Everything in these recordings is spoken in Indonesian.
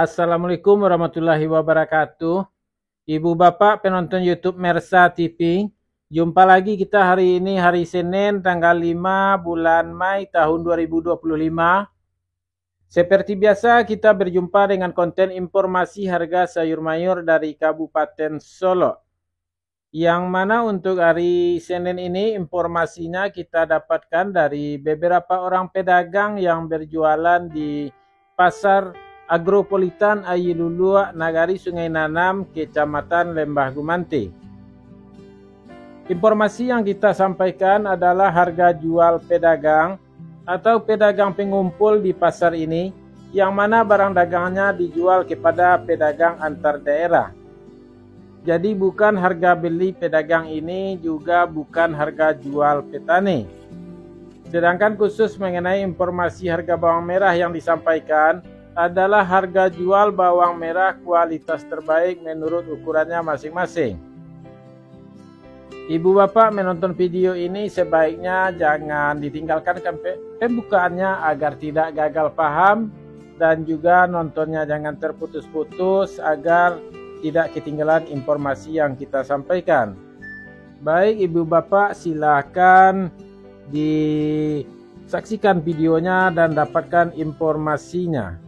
Assalamualaikum warahmatullahi wabarakatuh. Ibu bapak penonton YouTube Mersa TV. Jumpa lagi kita hari ini hari Senin tanggal 5 bulan Mei tahun 2025. Seperti biasa kita berjumpa dengan konten informasi harga sayur mayur dari Kabupaten Solo. Yang mana untuk hari Senin ini informasinya kita dapatkan dari beberapa orang pedagang yang berjualan di Pasar Agropolitan Ayilulua, Nagari Sungai Nanam, Kecamatan Lembah Gumante. Informasi yang kita sampaikan adalah harga jual pedagang atau pedagang pengumpul di pasar ini, yang mana barang dagangnya dijual kepada pedagang antar daerah. Jadi bukan harga beli pedagang ini, juga bukan harga jual petani. Sedangkan khusus mengenai informasi harga bawang merah yang disampaikan adalah harga jual bawang merah kualitas terbaik menurut ukurannya masing-masing. Ibu bapak menonton video ini sebaiknya jangan ditinggalkan sampai pembukaannya agar tidak gagal paham, dan juga nontonnya jangan terputus-putus agar tidak ketinggalan informasi yang kita sampaikan. Baik ibu bapak, silakan disaksikan videonya dan dapatkan informasinya.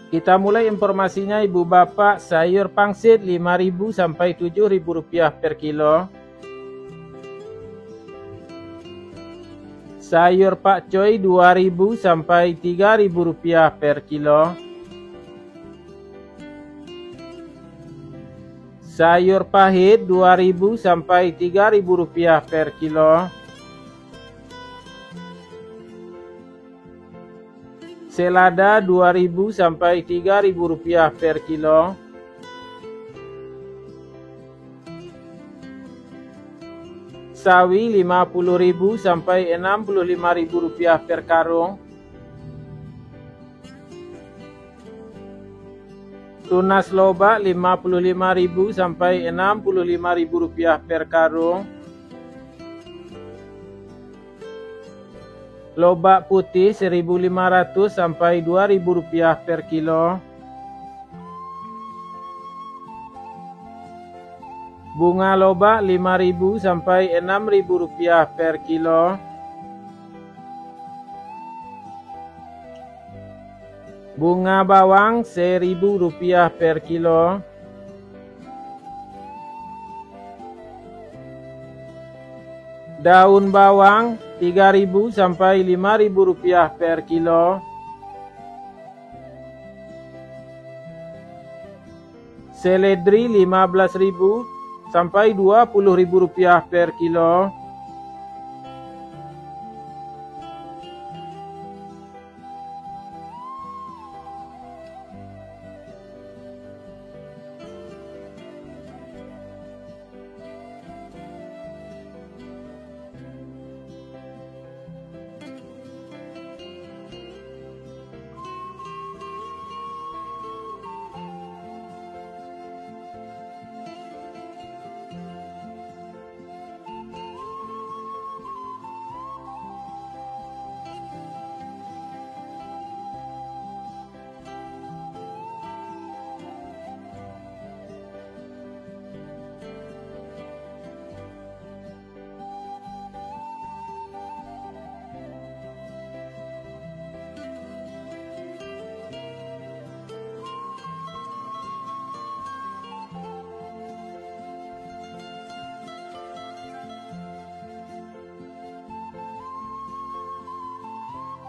Kita mulai informasinya ibu bapak. Sayur pangsit 5.000 sampai 7.000 rupiah per kilo. Sayur pakcoy 2.000 sampai 3.000 rupiah per kilo. Sayur pahit 2.000 sampai 3.000 rupiah per kilo. Selada 2.000 sampai 3.000 rupiah per kilo. Sawi 50.000 sampai 65.000 rupiah per karung. Tunas lobak 55.000 sampai 65.000 rupiah per karung. Lobak putih 1.500 sampai 2.000 rupiah per kilo. Bunga lobak 5.000 sampai 6.000 rupiah per kilo. Bunga bawang 1.000 rupiah per kilo. Daun bawang 3.000 sampai 5.000 rupiah per kilo. Seledri 15.000 sampai 20.000 rupiah per kilo.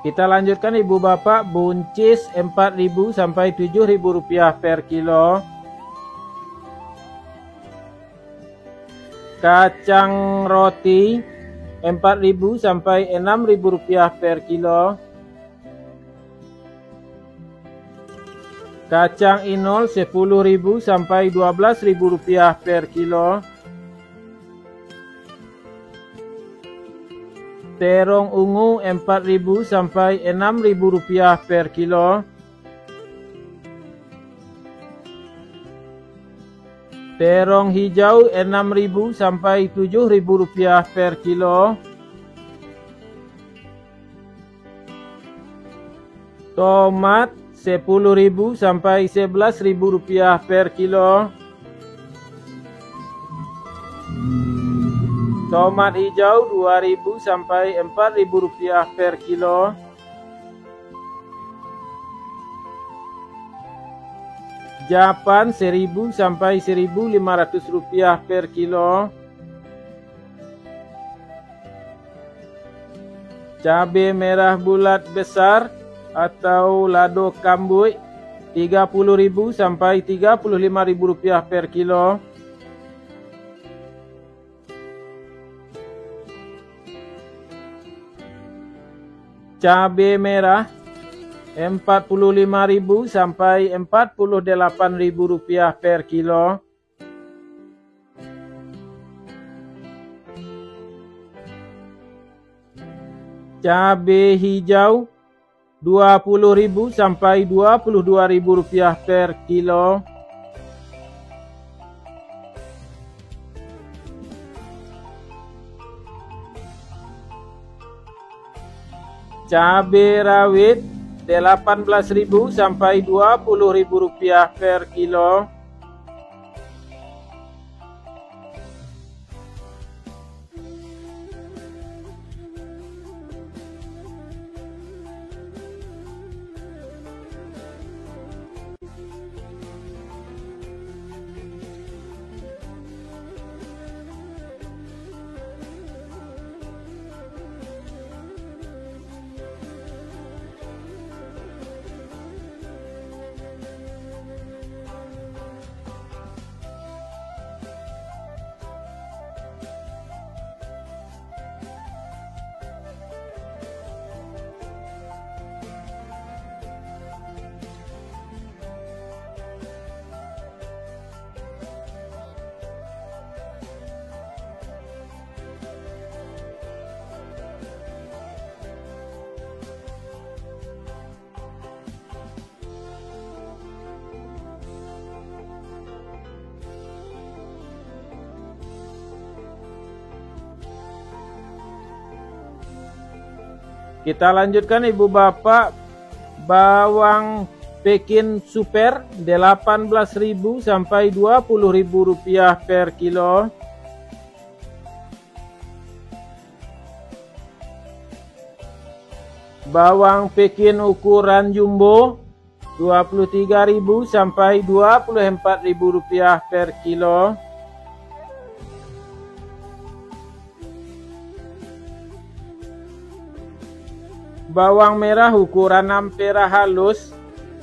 Kita lanjutkan ibu bapak, buncis 4.000 sampai 7.000 rupiah per kilo. Kacang roti 4.000 sampai 6.000 rupiah per kilo. Kacang inol 10.000 sampai 12.000 rupiah per kilo. Terong ungu 4.000 sampai 6.000 rupiah per kilo. Terong hijau 6.000 sampai 7.000 rupiah per kilo. Tomat 10.000 sampai 11.000 rupiah per kilo. Tomat hijau 2.000 sampai 4.000 rupiah per kilo. Japan 1.000 sampai 1.500 rupiah per kilo. Cabai merah bulat besar atau lado kambuy 30.000 sampai 35.000 rupiah per kilo. Cabai merah 45.000 sampai 48.000 rupiah per kilo. Cabai hijau 20.000 sampai 22.000 rupiah per kilo. Cabai rawit 18.000 sampai 20.000 rupiah per kilo. Kita lanjutkan ibu bapak, bawang Pekin super 18.000 sampai 20.000 rupiah per kilo. Bawang Pekin ukuran jumbo 23.000 sampai 24.000 rupiah per kilo. Bawang merah ukuran ampera halus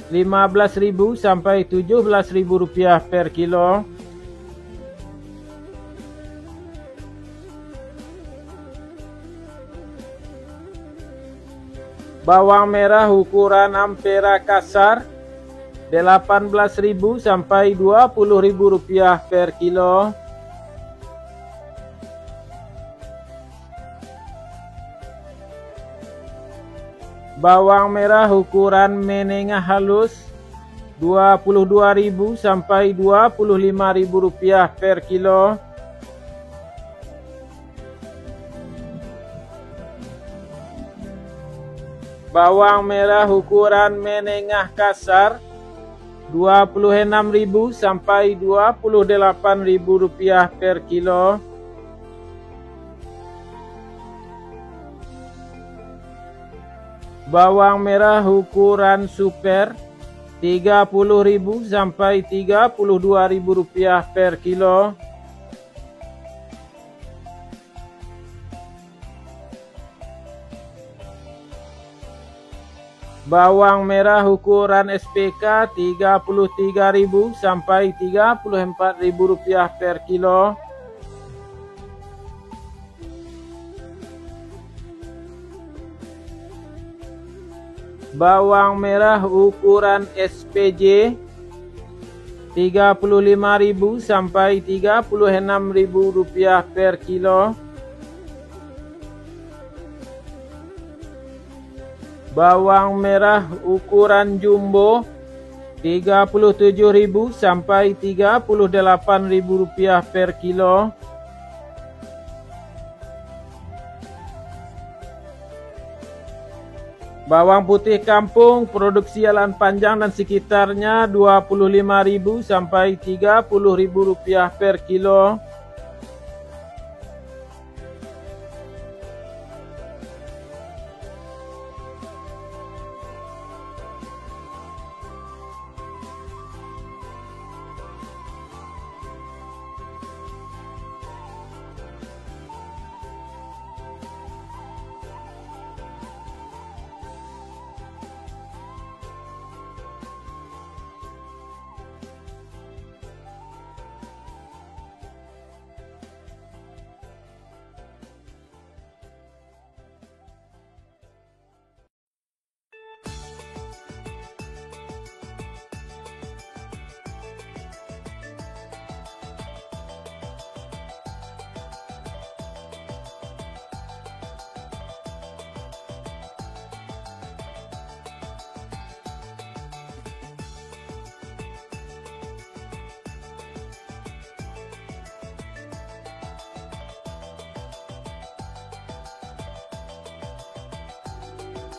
15.000 sampai 17.000 rupiah per kilo. Bawang merah ukuran ampera kasar 18.000 sampai 20.000 rupiah per kilo. Bawang merah ukuran menengah halus 22.000 sampai 25.000 rupiah per kilo. Bawang merah ukuran menengah kasar 26.000 sampai 28.000 rupiah per kilo. Bawang merah ukuran super 30.000 sampai 32.000 rupiah per kilo. Bawang merah ukuran SPK Rp33.000 sampai Rp34.000 per kilo. Bawang merah ukuran SPJ Rp35.000 sampai Rp36.000 per kilo. Bawang merah ukuran jumbo Rp37.000 sampai Rp38.000 per kilo. Bawang putih kampung produksi Jalan Panjang dan sekitarnya Rp25.000 sampai Rp30.000 per kilo.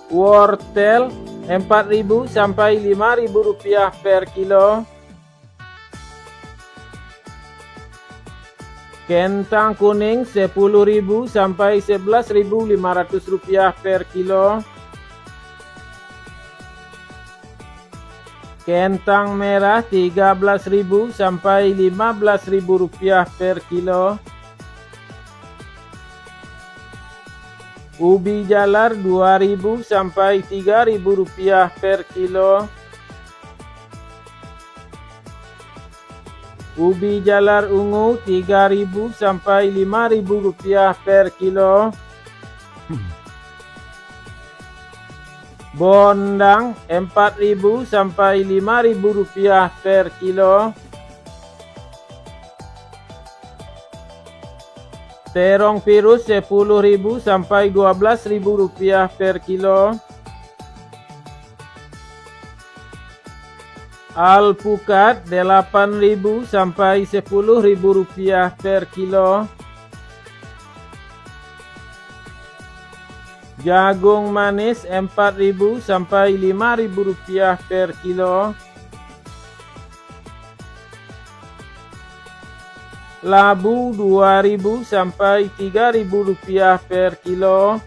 Wortel Rp4.000 sampai Rp5.000 per kilo. Kentang kuning Rp10.000 sampai Rp11.500 per kilo. Kentang merah Rp13.000 sampai Rp15.000 per kilo. Ubi jalar Rp2.000 sampai Rp3.000 per kilo. Ubi jalar ungu Rp3.000 sampai Rp5.000 per kilo. Bondang Rp4.000 sampai Rp5.000 per kilo. Terong virus Rp10.000 sampai Rp12.000 per kilo. Alpukat Rp8.000 sampai Rp10.000 per kilo. Jagung manis Rp4.000 sampai Rp5.000 per kilo. Labu Rp2.000 sampai Rp3.000 per kilo.